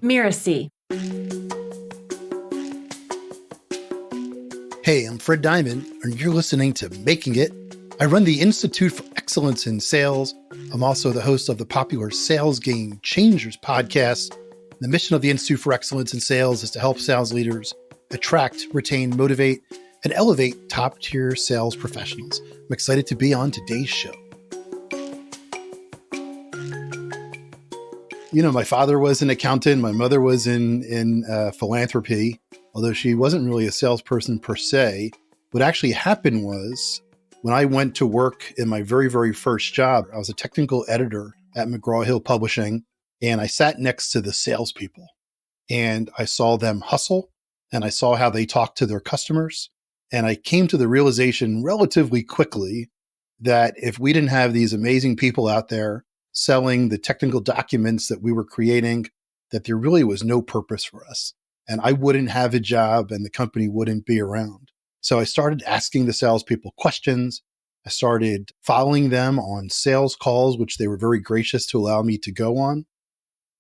Mirasee. Hey, I'm Fred Diamond, and you're listening to Making It. I run the Institute for Excellence in Sales. I'm also the host of the popular Sales Game Changers podcast. The mission of the Institute for Excellence in Sales is to help sales leaders attract, retain, motivate, and elevate top-tier sales professionals. I'm excited to be on today's show. You know, my father was an accountant. My mother was in philanthropy, although she wasn't really a salesperson per se. What actually happened was when I went to work in my very, very first job, I was a technical editor at McGraw-Hill Publishing, and I sat next to the salespeople. And I saw them hustle, and I saw how they talked to their customers. And I came to the realization relatively quickly that if we didn't have these amazing people out there selling the technical documents that we were creating, that there really was no purpose for us. And I wouldn't have a job and the company wouldn't be around. So I started asking the salespeople questions. I started following them on sales calls, which they were very gracious to allow me to go on.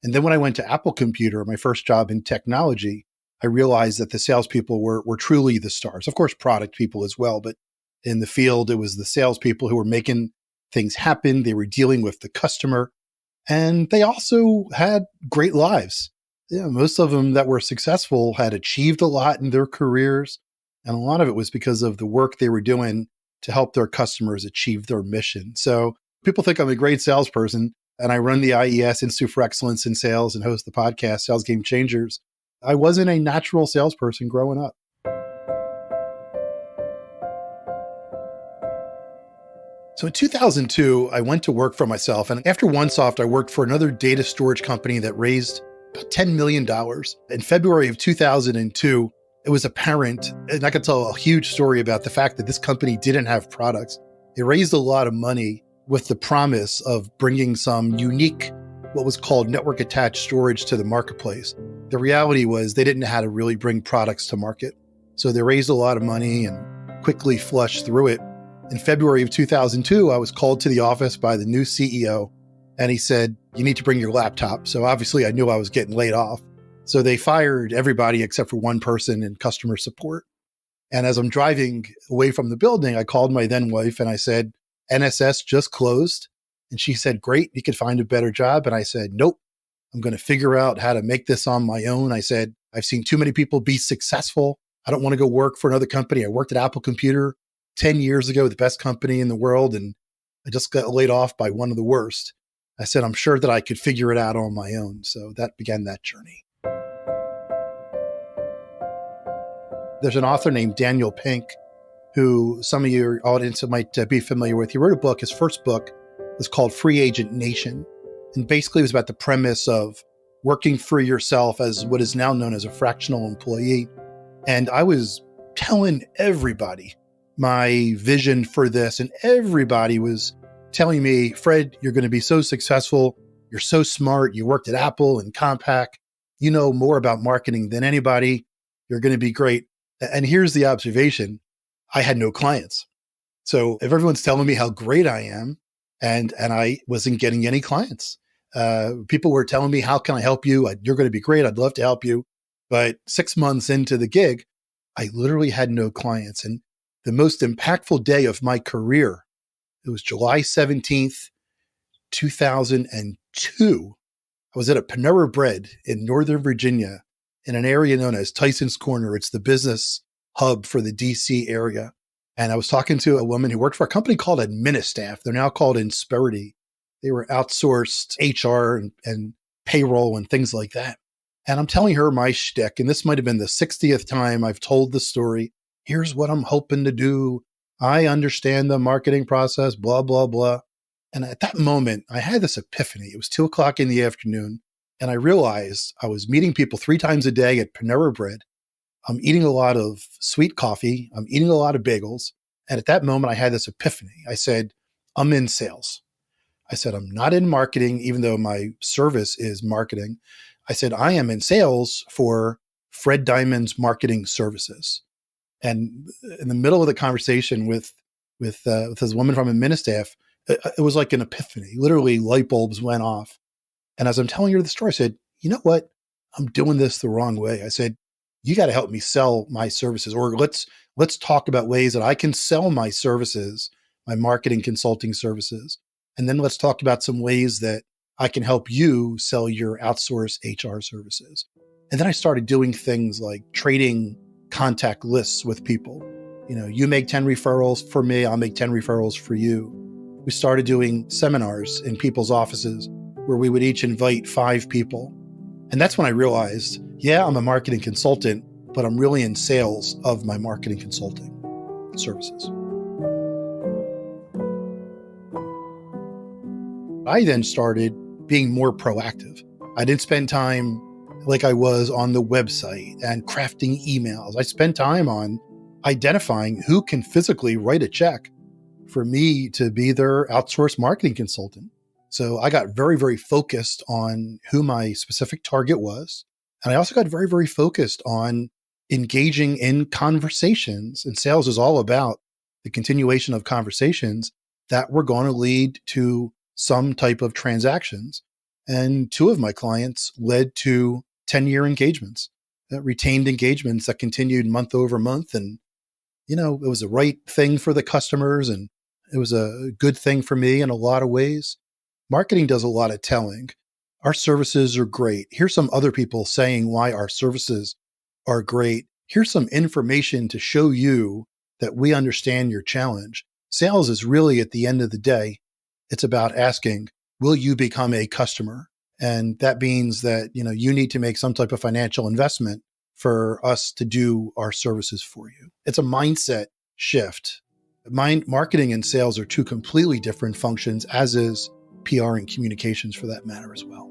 And then when I went to Apple Computer, my first job in technology, I realized that the salespeople were truly the stars. Of course, product people as well, but in the field, it was the salespeople who were making things happen. They were dealing with the customer, and they also had great lives. Yeah, most of them that were successful had achieved a lot in their careers, and a lot of it was because of the work they were doing to help their customers achieve their mission. So people think I'm a great salesperson, and I run the IES Institute for Excellence in Sales and host the podcast Sales Game Changers. I wasn't a natural salesperson growing up. So in 2002, I went to work for myself. And after OneSoft, I worked for another data storage company that raised about $10 million. In February of 2002, it was apparent, and I could tell a huge story about the fact that this company didn't have products. It raised a lot of money with the promise of bringing some unique, what was called network attached storage to the marketplace. The reality was they didn't know how to really bring products to market. So they raised a lot of money and quickly flushed through it. In February of 2002, I was called to the office by the new CEO, and he said, "You need to bring your laptop." So obviously I knew I was getting laid off. So they fired everybody except for one person in customer support. And as I'm driving away from the building, I called my then wife and I said, "NSS just closed." And she said, "Great, you could find a better job." And I said, "Nope, I'm going to figure out how to make this on my own." I said, "I've seen too many people be successful. I don't want to go work for another company. I worked at Apple Computer 10 years ago, the best company in the world, and I just got laid off by one of the worst." I said, "I'm sure that I could figure it out on my own." So that began that journey. There's an author named Daniel Pink, who some of your audience might be familiar with. He wrote a book. His first book was called Free Agent Nation. And basically it was about the premise of working for yourself as what is now known as a fractional employee. And I was telling everybody my vision for this, and everybody was telling me, "Fred, you're going to be so successful. You're so smart. You worked at Apple and Compaq. You know more about marketing than anybody. You're going to be great." And here's the observation. I had no clients. So if everyone's telling me how great I am, and I wasn't getting any clients, people were telling me, "How can I help you? You're going to be great. I'd love to help you." But 6 months into the gig, I literally had no clients. And the most impactful day of my career, it was July 17th, 2002. I was at a Panera Bread in Northern Virginia in an area known as Tyson's Corner. It's the business hub for the DC area. And I was talking to a woman who worked for a company called Administaff. They're now called Insperity. They were outsourced HR and payroll and things like that. And I'm telling her my shtick, and this might have been the 60th time I've told the story. Here's what I'm hoping to do. I understand the marketing process, blah, blah, blah. And at that moment, I had this epiphany. It was 2:00 in the afternoon. And I realized I was meeting people 3 times a day at Panera Bread. I'm eating a lot of sweet coffee. I'm eating a lot of bagels. And at that moment, I had this epiphany. I said, I'm in sales. I said, I'm not in marketing, even though my service is marketing. I said, I am in sales for Fred Diamond's marketing services. And in the middle of the conversation with this woman from Administaff, it was like an epiphany. Literally, light bulbs went off. And as I'm telling her the story, I said, you know what? I'm doing this the wrong way. I said, you got to help me sell my services, or let's talk about ways that I can sell my services, my marketing consulting services. And then let's talk about some ways that I can help you sell your outsourced HR services. And then I started doing things like trading contact lists with people. You make 10 referrals for me, I'll make 10 referrals for you. We started doing seminars in people's offices where we would each invite 5 people. And that's when I realized, yeah, I'm a marketing consultant, but I'm really in sales of my marketing consulting services. I then started being more proactive. I didn't spend time like I was on the website and crafting emails. I spent time on identifying who can physically write a check for me to be their outsourced marketing consultant. So I got very, very focused on who my specific target was. And I also got very, very focused on engaging in conversations. And sales is all about the continuation of conversations that were going to lead to some type of transactions. And 2 of my clients led to 10-year engagements, retained engagements that continued month over month. And, it was the right thing for the customers, and it was a good thing for me in a lot of ways. Marketing does a lot of telling. Our services are great. Here's some other people saying why our services are great. Here's some information to show you that we understand your challenge. Sales is really, at the end of the day, it's about asking, will you become a customer? And that means that, you need to make some type of financial investment for us to do our services for you. It's a mindset shift. Marketing and sales are 2 completely different functions, as is PR and communications for that matter as well.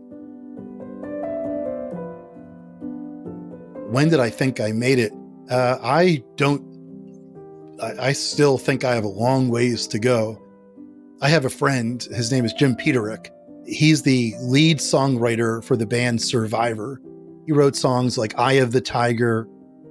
When did I think I made it? I still think I have a long ways to go. I have a friend, his name is Jim Peterick. He's the lead songwriter for the band Survivor. He wrote songs like Eye of the Tiger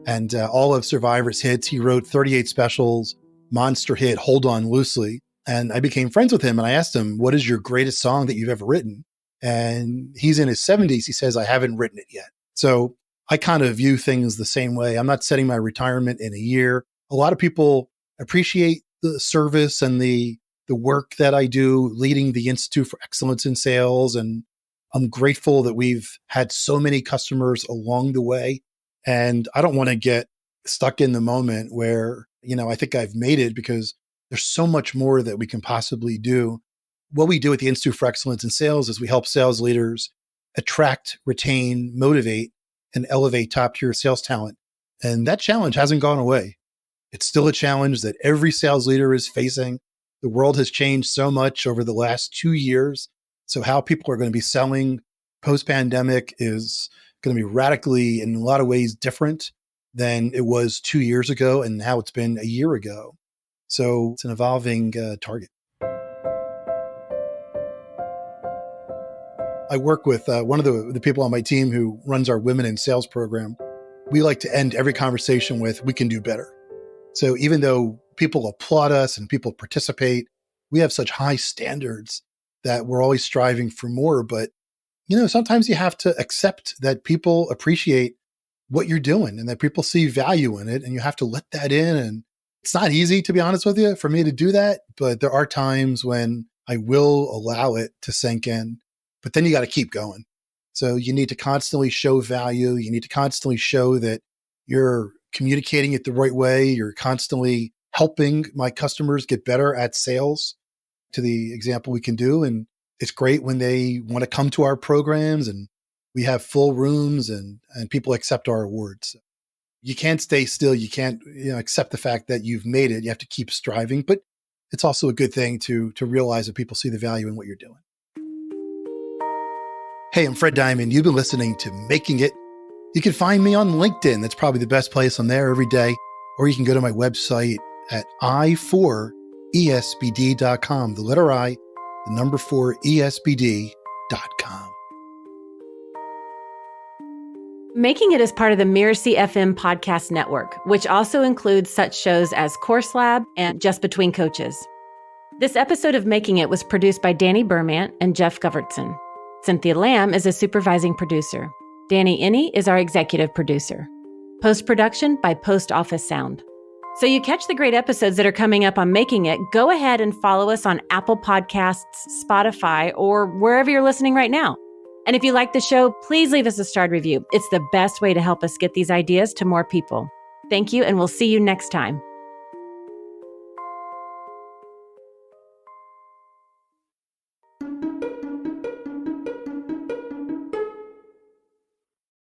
and all of Survivor's hits. He wrote 38 Specials, monster hit, Hold On Loosely. And I became friends with him, and I asked him, what is your greatest song that you've ever written? And he's in his 70s. He says, I haven't written it yet. So I kind of view things the same way. I'm not setting my retirement in a year. A lot of people appreciate the service and the work that I do leading the Institute for Excellence in Sales. And I'm grateful that we've had so many customers along the way. And I don't want to get stuck in the moment where, I think I've made it, because there's so much more that we can possibly do. What we do at the Institute for Excellence in Sales is we help sales leaders attract, retain, motivate, and elevate top-tier sales talent. And that challenge hasn't gone away. It's still a challenge that every sales leader is facing. The world has changed so much over the last 2 years. So how people are going to be selling post-pandemic is going to be radically, in a lot of ways, different than it was 2 years ago and how it's been a year ago. So it's an evolving target. I work with one of the people on my team who runs our Women in Sales program. We like to end every conversation with, we can do better. So even though people applaud us and people participate, we have such high standards that we're always striving for more. But, sometimes you have to accept that people appreciate what you're doing and that people see value in it, and you have to let that in. And it's not easy, to be honest with you, for me to do that. But there are times when I will allow it to sink in, but then you got to keep going. So you need to constantly show value. You need to constantly show that you're communicating it the right way. You're constantly helping my customers get better at sales, to the example we can do. And it's great when they want to come to our programs and we have full rooms and people accept our awards. You can't stay still. You can't accept the fact that you've made it. You have to keep striving, but it's also a good thing to realize that people see the value in what you're doing. Hey, I'm Fred Diamond. You've been listening to Making It. You can find me on LinkedIn. That's probably the best place. I'm there every day. Or you can go to my website at i4esbd.com. The letter I, the number 4, esbd.com. Making It is part of the Mirasee FM podcast network, which also includes such shows as Course Lab and Just Between Coaches. This episode of Making It was produced by Danny Bermant and Geoff Govertsen. Cynthia Lamb is a supervising producer. Danny Inney is our executive producer. Post-production by Post Office Sound. So you catch the great episodes that are coming up on Making It, go ahead and follow us on Apple Podcasts, Spotify, or wherever you're listening right now. And if you like the show, please leave us a starred review. It's the best way to help us get these ideas to more people. Thank you, and we'll see you next time.